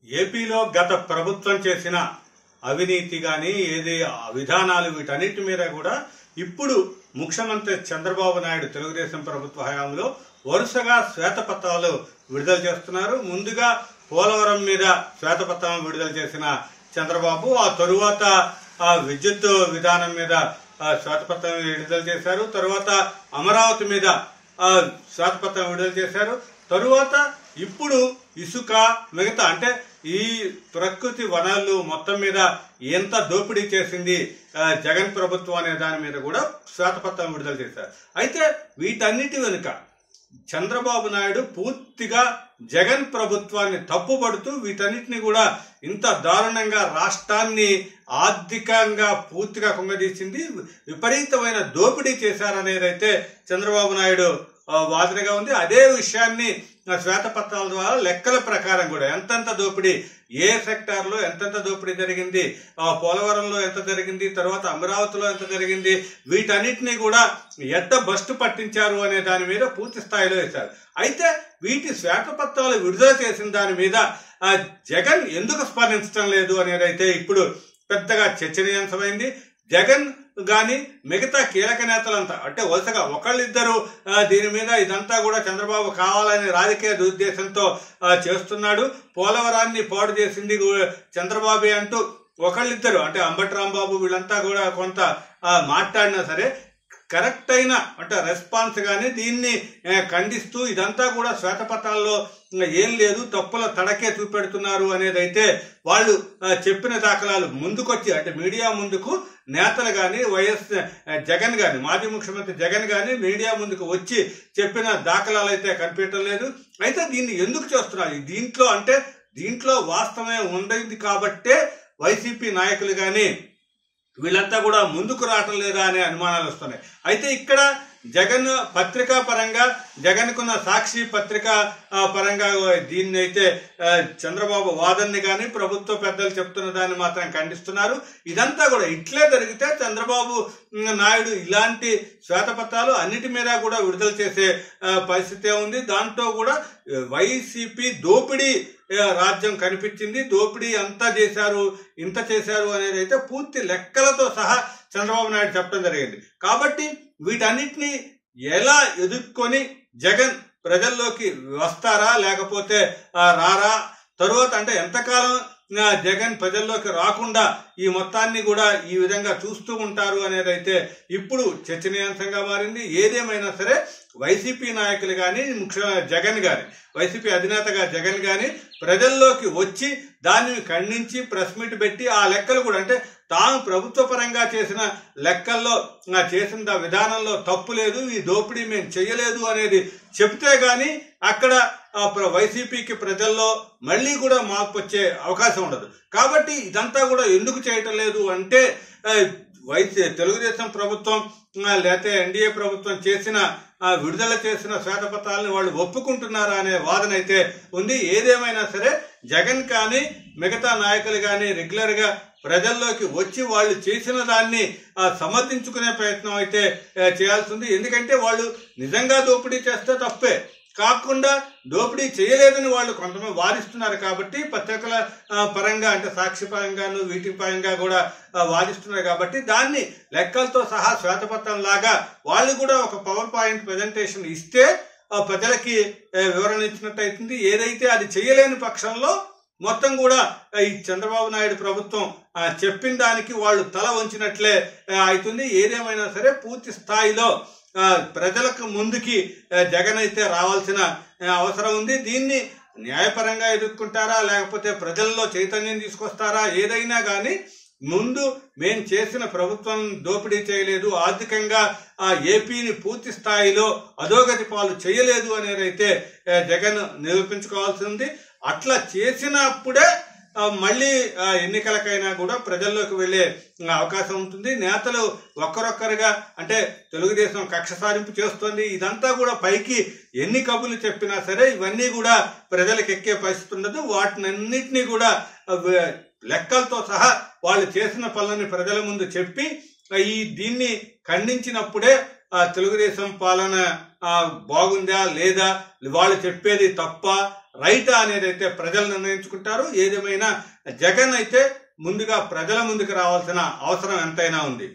ఏపీలో గత ప్రభుత్వం చేసిన అవినీతి గాని ఏది విధానాలు వీటన్నిటి మీద కూడా ఇప్పుడు ముఖ్యమంత్రి చంద్రబాబు నాయుడు తెలుగుదేశం ప్రభుత్వ హయాంలో వరుసగా శ్వేతపత్రాలు విడుదల చేస్తున్నారు. ముందుగా పోలవరం మీద శ్వేతపత్రం విడుదల చేసిన చంద్రబాబు ఆ తరువాత విద్యుత్ విధానం మీద శ్వేతపత్రం విడుదల చేశారు. తరువాత అమరావతి మీద శ్వేతపత్రం విడుదల చేశారు. తరువాత ఇప్పుడు ఇసుక మిగతా అంటే ఈ ప్రకృతి వనరులు మొత్తం మీద ఎంత దోపిడీ చేసింది జగన్ ప్రభుత్వం అనే దాని మీద కూడా శ్వేతపత్రం విడుదల చేశారు. అయితే వీటన్నిటి వెనుక చంద్రబాబు నాయుడు పూర్తిగా జగన్ ప్రభుత్వాన్ని తప్పుపడుతూ వీటన్నిటిని కూడా ఇంత దారుణంగా రాష్ట్రాన్ని ఆర్థికంగా పూర్తిగా కుంగదీసింది, విపరీతమైన దోపిడీ చేశారనేదైతే చంద్రబాబు నాయుడు వాదనగా ఉంది. అదే విషయాన్ని శ్వేతపత్రాల ద్వారా లెక్కల ప్రకారం కూడా ఎంతెంత దోపిడీ, ఏ సెక్టార్లో ఎంతెంత దోపిడీ జరిగింది, పోలవరంలో ఎంత జరిగింది, తర్వాత అమరావతిలో ఎంత జరిగింది, వీటన్నిటినీ కూడా ఎంత బస్టు పట్టించారు అనే దాని మీద పూర్తి స్థాయిలో వేశారు. అయితే వీటి శ్వేతపత్రాలు విడుదల చేసిన దాని మీద జగన్ ఎందుకు స్పందించడం లేదు అనేది అయితే ఇప్పుడు పెద్దగా చర్చనీయాంశమైంది. జగన్ గాని మిగతా కీలక నేతలంతా అంటే వరుసగా ఒకళ్ళిద్దరు దీని మీద ఇదంతా కూడా చంద్రబాబు కావాలని రాజకీయ దురుద్దేశంతో చేస్తున్నాడు, పోలవరాన్ని పాడు చేసింది చంద్రబాబే అంటూ ఒకళ్ళిద్దరు అంటే అంబటి రాంబాబు వీళ్ళంతా కూడా కొంత మాట్లాడినా సరే కరెక్ట్ అయిన అంటే రెస్పాన్స్ గానీ దీన్ని ఖండిస్తూ ఇదంతా కూడా శ్వేతపత్రాల్లో ఏం లేదు, తప్పుల తడకే చూపెడుతున్నారు అనేదైతే వాళ్ళు చెప్పిన దాఖలాలు ముందుకొచ్చి అంటే మీడియా ముందుకు నేతలు కానీ వైఎస్ జగన్ కానీ మాజీ ముఖ్యమంత్రి జగన్ కానీ మీడియా ముందుకు వచ్చి చెప్పిన దాఖలాలు అయితే కనిపించడం లేదు. అయితే దీన్ని ఎందుకు చేస్తున్నారు, దీంట్లో వాస్తవమే ఉండేది కాబట్టే వైసీపీ నాయకులు కానీ వీళ్ళంతా కూడా ముందుకు రావటం లేదా అనే అనుమానాలు వస్తున్నాయి. అయితే ఇక్కడ జగన్ పత్రికా పరంగా జగన్కున్న సాక్షి పత్రికా పరంగా దీన్ని అయితే చంద్రబాబు వాదనని కానీ ప్రభుత్వ పెద్దలు చెప్తున్న దాన్ని మాత్రం ఖండిస్తున్నారు. ఇదంతా కూడా ఇట్లే జరిగితే చంద్రబాబు నాయుడు ఇలాంటి శ్వేతపత్రాలు అన్నిటి మీద కూడా విడుదల చేసే పరిస్థితి ఉంది. దాంట్లో కూడా వైసీపీ దోపిడీ రాజ్యం కనిపించింది, దోపిడీ అంతా చేశారు, ఇంత చేశారు అనేది అయితే పూర్తి లెక్కలతో సహా చంద్రబాబు నాయుడు చెప్పడం జరిగింది. కాబట్టి వీటన్నిటిని ఎలా ఎదుర్కొని జగన్ ప్రజల్లోకి వస్తారా లేకపోతే రారా, తరువాత అంటే ఎంతకాలం జగన్ ప్రజల్లోకి రాకుండా ఈ మొత్తాన్ని కూడా ఈ విధంగా చూస్తూ ఉంటారు అనేది అయితే ఇప్పుడు చర్చనీయాంశంగా మారింది. ఏదేమైనా సరే వైసీపీ నాయకులు కానీ జగన్ కానీ వైసీపీ అధినేతగా జగన్ కానీ ప్రజల్లోకి వచ్చి దానిని ఖండించి ప్రెస్ మీట్ పెట్టి ఆ లెక్కలు కూడా అంటే తాను ప్రభుత్వ పరంగా చేసిన లెక్కల్లో చేసిన విధానంలో తప్పు లేదు, ఈ దోపిడీ మేము చేయలేదు అనేది చెప్తే గాని అక్కడ వైసీపీకి ప్రజల్లో మళ్ళీ కూడా మార్పు వచ్చే అవకాశం ఉండదు. కాబట్టి ఇదంతా కూడా ఎందుకు చేయటం లేదు అంటే తెలుగుదేశం ప్రభుత్వం లేకపోతే ఎన్డీఏ ప్రభుత్వం విడుదల చేసిన శ్వేతపత్రాలను వాళ్ళు ఒప్పుకుంటున్నారా అనే వాదన అయితే ఉంది. ఏదేమైనా సరే జగన్ కానీ మిగతా నాయకులు కానీ రెగ్యులర్ గా ప్రజల్లోకి వచ్చి వాళ్ళు చేసిన దాన్ని సమర్థించుకునే ప్రయత్నం అయితే చేయాల్సి ఉంది. ఎందుకంటే వాళ్ళు నిజంగా దోపిడీ చేస్తే తప్పే, కాకుండా దోపిడీ చేయలేదని వాళ్ళు కొంతమంది వాదిస్తున్నారు కాబట్టి పత్రికల పరంగా అంటే సాక్షి పరంగాను వీటి పరంగా కూడా వాదిస్తున్నారు కాబట్టి దాన్ని లెక్కలతో సహా శ్వేతపత్రం లాగా వాళ్ళు కూడా ఒక పవర్ పాయింట్ ప్రెజెంటేషన్ ఇస్తే ప్రజలకి వివరణ ఇచ్చినట్టు అవుతుంది. ఏదైతే అది చేయలేని పక్షంలో మొత్తం కూడా ఈ చంద్రబాబు నాయుడు ప్రభుత్వం చెప్పిన దానికి వాళ్ళు తల వంచినట్లే అవుతుంది. ఏదేమైనా సరే పూర్తి స్థాయిలో ప్రజలకు ముందుకి జగన్ అయితే రావాల్సిన అవసరం ఉంది. దీన్ని న్యాయపరంగా ఎదుర్కొంటారా లేకపోతే ప్రజల్లో చైతన్యం తీసుకొస్తారా, ఏదైనా కానీ ముందు మేం చేసిన ప్రభుత్వం దోపిడీ చేయలేదు, ఆర్థికంగా ఏపీని పూర్తి స్థాయిలో అధోగతి పాలు చేయలేదు అనేది అయితే జగన్ నిరూపించుకోవాల్సి ఉంది. అట్లా చేసినప్పుడే మళ్ళీ ఎన్నికలకైనా కూడా ప్రజల్లోకి వెళ్లే అవకాశం ఉంటుంది. నేతలు ఒక్కరొక్కరుగా అంటే తెలుగుదేశం కక్ష సాధింపు చేస్తోంది, ఇదంతా కూడా పైకి ఎన్ని కబుర్లు చెప్పినా సరే ఇవన్నీ కూడా ప్రజలకు ఎక్కే పరిస్థితి ఉండదు. వాటినన్నిటినీ కూడా లెక్కలతో సహా వాళ్ళు చేసిన పనులని ప్రజల ముందు చెప్పి దీన్ని ఖండించినప్పుడే తెలుగుదేశం పాలన బాగుందా లేదా, వాళ్ళు చెప్పేది తప్ప రైటా అనేది అయితే ప్రజలు నిర్ణయించుకుంటారు. ఏదేమైనా జగన్ అయితే ముందుగా ప్రజల ముందుకు రావాల్సిన అవసరం ఎంతైనా ఉంది.